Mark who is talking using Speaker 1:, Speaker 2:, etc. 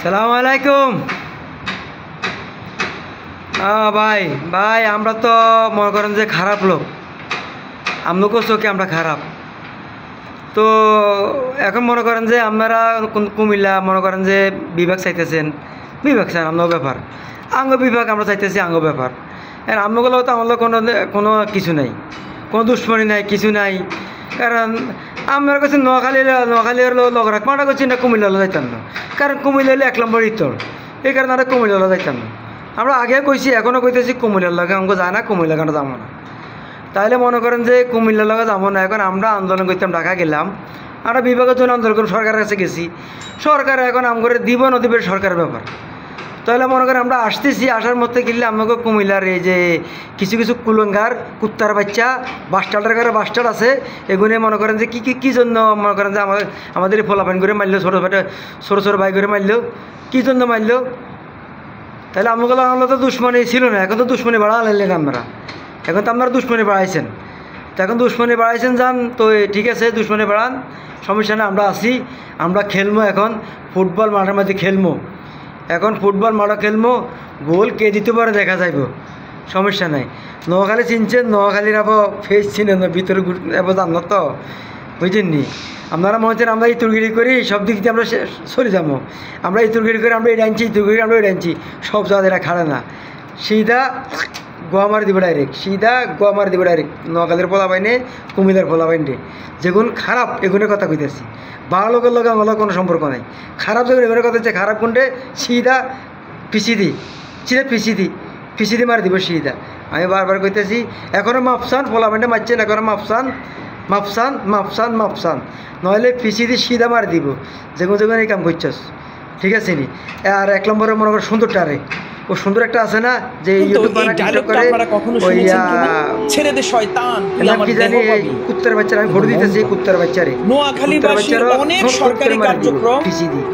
Speaker 1: সালাম আলাইকুম। ভাই ভাই আমরা তো মনে করেন যে খারাপ লোক, আপনাকেও চোখে আমরা খারাপ। তো এখন মনে করেন যে আপনারা কুমিল্লা মনে করেন যে বিভাগ চাইতেছেন, বিভাগ চান আপনার ব্যাপার, আঙ্গ বিভাগ আমরা চাইতেছি আঙ্গ ব্যাপার। আর আপনাগুলো তো আমাদের কোনো কোনো কিছু নাই, কোনো দুশ্মনী নাই, কিছু নাই। কারণ আমরা কাছে নোয়াখালীর লগ রাখবো, আমরা করছি না কুমিল্লা যাইতাম না, কারণ কুমিল্লা হলে 1 নম্বর ইতর, এই কারণে আমরা কুমিল্লা যাইতাম না। আমরা আগে কইছি, এখনও কইতেছি কুমিল্লার লগে আমাকে যায় না, কুমিল্লা কেন যাবো না। তাহলে মনে করেন যে কুমিল্লার লগে যাবো না। এখন আমরা আন্দোলন করতাম, ঢাকা গেলাম, আমরা বিভাগের জন্য আন্দোলন করে সরকারের কাছে গেছি। সরকার এখন করে দিব না দিবের সরকারের ব্যাপার। তাহলে মনে করেন আমরা আসতেছি, আসার মধ্যে গেলে আমাকে কুমিল্লার এই যে কিছু কিছু কুলঙ্গার কুত্তার বাচ্চা বাস্টার্ডের ঘরে বাস্টার্ড আছে, এগুলো মনে করেন যে কী জন্য মনে করেন যে আমাদের ফলাফান করে মারলো, ছোটো ছোটো ভাই করে মারলো, কী জন্য মারলো। তাহলে আমাগুলো আমরা তো দুশ্মনী ছিল না, এখন তো দুশ্মনী বাড়ালেন আমরা, এখন তো আপনারা দুশ্মনী বাড়াইছেন। তো এখন দুশ্মনী বাড়াইছেন যান, তো ঠিক আছে দুশ্মনী বাড়ান, সমস্যা না, আমরা আসি, আমরা খেলবো। এখন ফুটবল মাঠের মধ্যে খেলবো, এখন ফুটবল মাঠে খেলবো, গোল কে দিতে পারে দেখা যাইব, সমস্যা নাই। নোয়াখালী চিনছেন, নোয়াখালীর আবার ফেস চিনেন না, ভিতরে এবার জান না তো, বুঝছেন নি। আপনারা মনে হচ্ছেন আমরা ইতুরগিরি করি, সব দিক দিয়ে আমরা সরে যাবো। আমরা ইতুরগিরি করে আমরা এটা আনছি, ইতুরগিরি আমরা এটা আনছি, সব জায়গা এরা খাড়ে না, সিধা গোয়া মারি দিব ডাইরেক্ট, সিধা গোয়া মারি দিব ডাইরেক্ট। নোয়াখালীর পোলা বাইনে, কুমিল্লার পোলা বাইনে, যেগুন খারাপ এগুনের কথা কইতেছি। ভালো লোকের লগে আমার কোনো সম্পর্ক নাই, খারাপ যেগুলো এগুলোর কথা হচ্ছে, খারাপ কোনটে সিধা পিছিয়ে দিই, সিধা পিছিয়ে দি মারি দিব সিধা। আমি বারবার কইতেছি, এখনও মাপসান পোলা বাইনে মারছেন, এখনও মাপসান নইলে পিছিয়ে দিয়ে সিধা মারি দিব, যেগুলো এই কাম করছস, ঠিক আছে নি। আর 1 নম্বরে মনে করো সুন্দরটা, আরে ও সুন্দর একটা আছে না যে ইউটিউব বানায় টিকটক করে, ওই
Speaker 2: ছেড়ে দে শয়তান,
Speaker 1: কি জানি কুত্তার বাচ্চারা, আমি ভোট দিতেছি কুত্তার বাচ্চারে,
Speaker 2: নোয়াখালীবাসীর অনেক সরকারি কার্যক্রম
Speaker 1: পিছিয়ে দিই।